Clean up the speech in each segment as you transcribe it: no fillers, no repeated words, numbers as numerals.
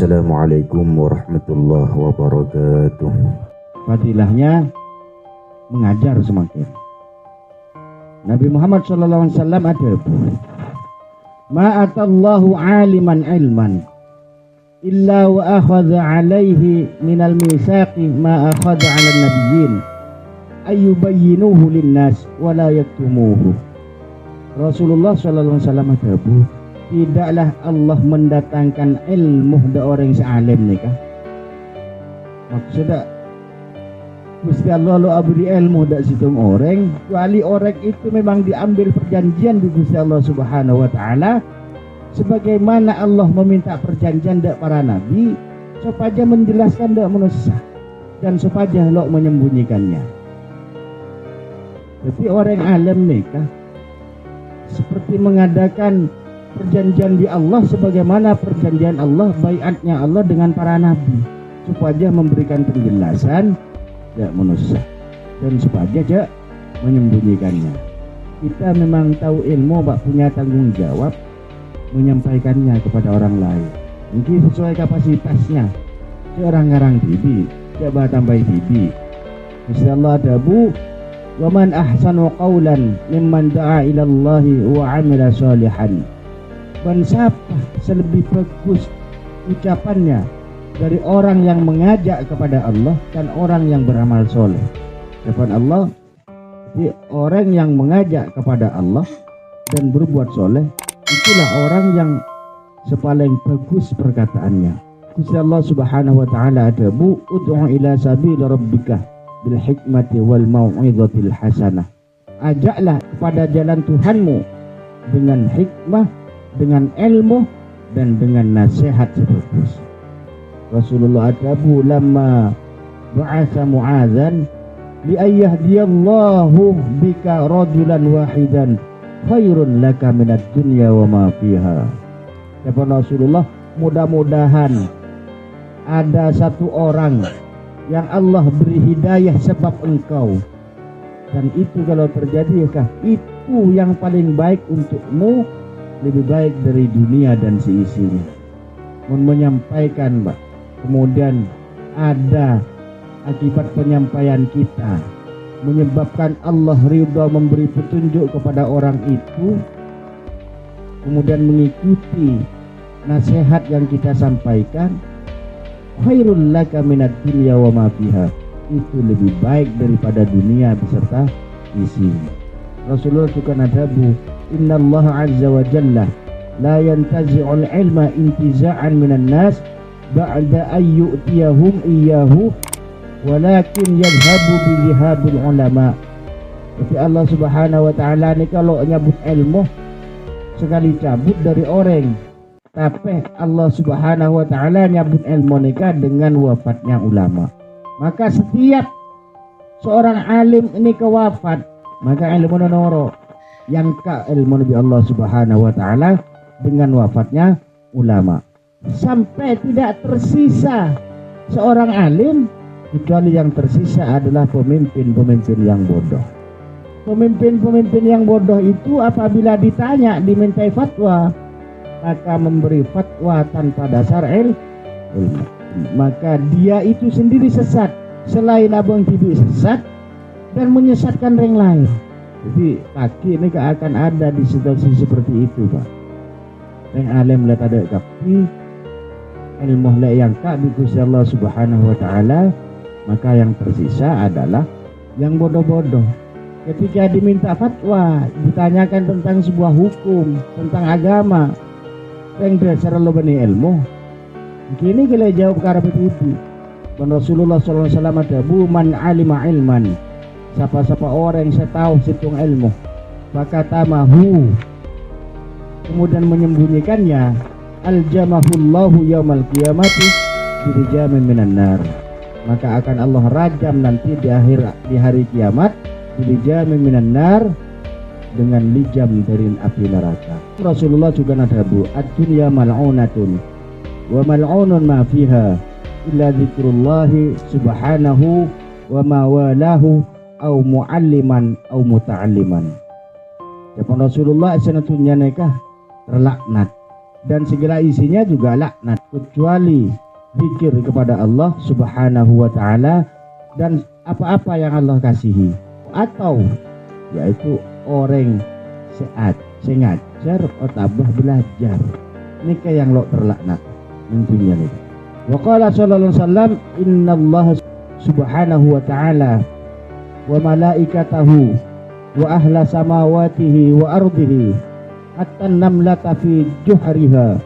Assalamualaikum warahmatullahi wabarakatuh. Fadilahnya mengajar semakin. Nabi Muhammad SAW ada, ma'atallahu aliman ilman illa wa akhadha alaihi minal misaqi ma akhadha ala nabiyyin ayyubayyinuhu linnas wa la yaktumuhu. Rasulullah SAW ada, tidaklah Allah mendatangkan ilmu dari orang sealim nikah. Maksudnya Gusti Allah lo abdi ilmu dari situ orang, kecuali orang itu memang diambil perjanjian di Gusti Allah Subhanahu wa taala, sebagaimana Allah meminta perjanjian dari para nabi supaya menjelaskan dari manusia dan supaya lo menyembunyikannya. Tapi orang alim nikah seperti mengadakan perjanjian di Allah sebagaimana perjanjian Allah, baiatnya Allah dengan para nabi, supaya memberikan penjelasan tidak manusia dan supaya tidak menyembunyikannya. Kita memang tahu ilmu, Pak, punya tanggung jawab menyampaikannya kepada orang lain. Mungkin sesuai kapasitasnya. Seorang ngarang bibi, coba tambah bibi. Insyaallah ada bu. Wa man ahsanu qawlan mimman da'a ila Allah wa 'amila shalihan. Dan siapa selebih bagus ucapannya dari orang yang mengajak kepada Allah dan orang yang beramal soleh. Firman Allah, jadi orang yang mengajak kepada Allah dan berbuat soleh, itulah orang yang sepaling bagus perkataannya. Gusti Allah Subhanahu wa taala ada, bu ud'u ila sabil rabbika bil hikmati wal mau'izatil hasanah. Ajaklah kepada jalan Tuhanmu dengan hikmah, dengan ilmu dan dengan nasihat sebagus. Rasulullah adabu lamma ba'atha Mu'adzan li ayyahdiyallahu bika rajulan wahidan khairun laka minad dunya wa ma fiha. Kata Rasulullah, mudah-mudahan ada satu orang yang Allah beri hidayah sebab engkau, dan itu kalau terjadi itu yang paling baik untukmu, lebih baik dari dunia dan seisinya. Menyampaikan, Pak, kemudian ada akibat penyampaian kita menyebabkan Allah ridha memberi petunjuk kepada orang itu, kemudian mengikuti nasihat yang kita sampaikan, khairul laka minad dunya wa ma fiha, itu lebih baik daripada dunia beserta isinya. Rasulullah juga nadabu, innallaha azza wa jalla la yantazi'ul ilma intiza'an minan nas ba'da an yu'tiyahum iyyahu walakin yadhhabu bi dhihabil ulama. Jadi Allah Subhanahu wa taala ni kalau nyabut ilmu sekali cabut dari orang, tapi Allah Subhanahu wa taala nyabut ilmu nikah dengan wafatnya ulama. Maka setiap seorang alim ini kewafat, maka ilmu nonoro yang ka ilmu Nabi Allah Subhanahu wa taala dengan wafatnya ulama. Sampai tidak tersisa seorang alim, kecuali yang tersisa adalah pemimpin-pemimpin yang bodoh. Pemimpin-pemimpin yang bodoh itu apabila ditanya, dimintai fatwa, maka memberi fatwa tanpa dasar ilmu, maka dia itu sendiri sesat. Selain abang tibi sesat dan menyesatkan orang lain. Jadi kaki ini akan ada di situasi seperti itu, Pak. Yang alim lihat ada kaki, ilmu yang kak di Gusti Allah Subhanahu wa taala, maka yang tersisa adalah yang bodoh-bodoh. Ketika diminta fatwa, ditanyakan tentang sebuah hukum, tentang agama, yang dasar lo bani ilmu, kini kita jawab ke arah itu. Dan Rasulullah SAW ada, bu man alima ilman, siapa-siapa orang yang tahu situng ilmu, maka tamahu, kemudian menyembunyikannya, aljamahullahu yaumal qiyamati birijamin minan nar, maka akan Allah rajam nanti di hari kiamat birijamin minan nar, dengan lijam dari api neraka. Rasulullah juga nadabu, ad-dunya mal'unatun wa mal'unun ma fiha illa dzikrullahi subhanahu wa ma walahu au mualliman au muta'alliman. Ya Rasulullah sanatunya nikah terlaknat dan segala isinya juga laknat, kecuali zikir kepada Allah Subhanahu wa taala dan apa-apa yang Allah kasihi, atau yaitu orang sehat sengajar otabah belajar nika yang lo terlaknat tentunya nih. Wa qala sallallahu alaihi wasallam, innallaha subhanahu wa ta'ala wa malaikatahu wa ahla samawatihi wa ardihi hatta an-namlata fi juhriha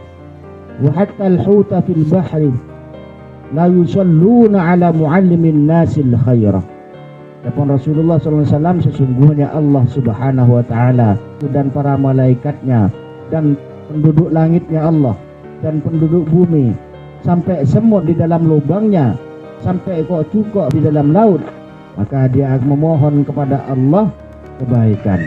wa hatta al-huta fil bahri la yusalluna ala muallimin nasil khairah. Kata Rasulullah SAW, sesungguhnya Allah Subhanahu wa ta'ala dan para malaikatnya dan penduduk langitnya Allah dan penduduk bumi, sampai semut di dalam lubangnya, sampai kok cukok di dalam laut, maka dia memohon kepada Allah kebaikan.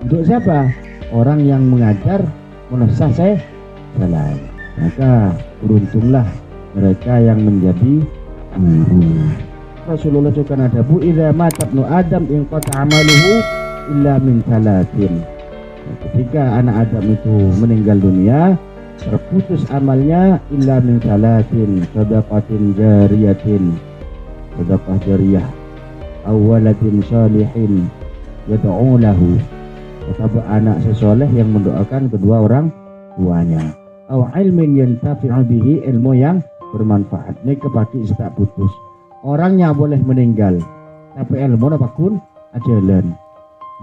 Untuk siapa? Orang yang mengajar menasah salah. Maka beruntunglah mereka yang menjadi guru. Rasulullah juga ada bu idza mata ibnu adam in qata amaluhu illa min thalathin. Ketika anak Adam itu meninggal dunia, terputus amalnya illa min thalathin, sadaqatin jariyatin, sedekah jariyah, awwalatin salihin yad'u lahu, atau anak sesoleh yang mendoakan kedua orang tuanya, aw ilmin yantafi'u bihi, ilmu yang bermanfaat. Ini kepaki tak putus. Orangnya boleh meninggal, tapi ilmu napakun ajalan.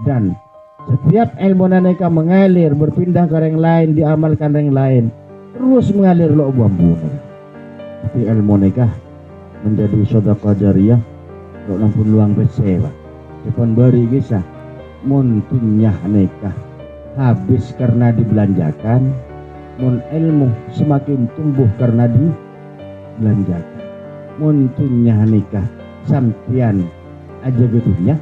Dan setiap ilmu mereka mengalir, berpindah ke orang lain, diamalkan orang lain, terus mengalir lo bambu. Tapi ilmu mereka menjadi sedekah jariyah, lo lampun luang bese, Pak. Depan bari kisah, muntunyah nikah habis karena dibelanjakan, mun ilmu semakin tumbuh karena dibelanjakan. Muntunya nikah sampian aja gitunya,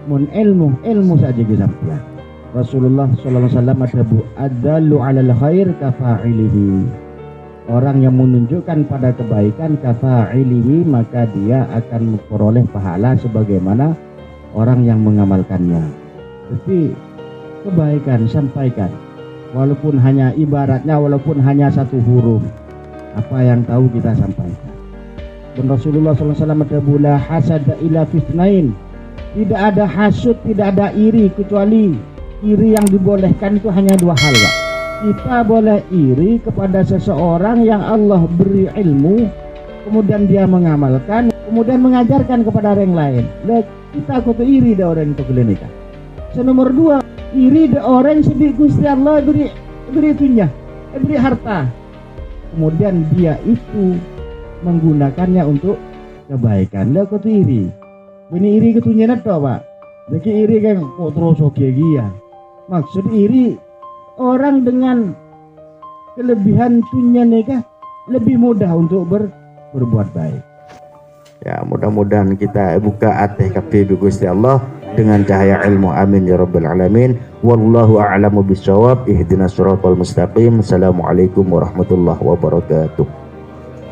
mun ilmu saja gitu sampian. Rasulullah SAW ada bu adalu alal khair kafa'ilihi, orang yang menunjukkan pada kebaikan kafa'ilihi, maka dia akan memperoleh pahala sebagaimana orang yang mengamalkannya. Jadi kebaikan sampaikan, walaupun hanya ibaratnya, walaupun hanya satu huruf, apa yang tahu kita sampaikan. Dan Rasulullah SAW ada bula hasada ila fitnain, tidak ada hasud, tidak ada iri, kecuali iri yang dibolehkan itu hanya dua hal, Pak. Kita boleh iri kepada seseorang yang Allah beri ilmu, kemudian dia mengamalkan, kemudian mengajarkan kepada orang lain. Lihat, kita kutu iri dah orang itu klinika. Nomor dua, iri dah orang sedih Gusti Allah beri itunya, beri harta, kemudian dia itu menggunakannya untuk kebaikan. Lah kutu iri. Ini iri ketunya nato, Pak. Jadi iri kan kok terus oke ya. Maksud iri orang dengan kelebihan tunya nikah lebih mudah untuk berbuat baik. Ya, mudah-mudahan kita buka hati kafe Gusti Allah dengan cahaya ilmu. Amin ya rabbal alamin. Wallahu a'lamu bissawab. Ihdinas siratal mustaqim. Assalamualaikum warahmatullahi wabarakatuh.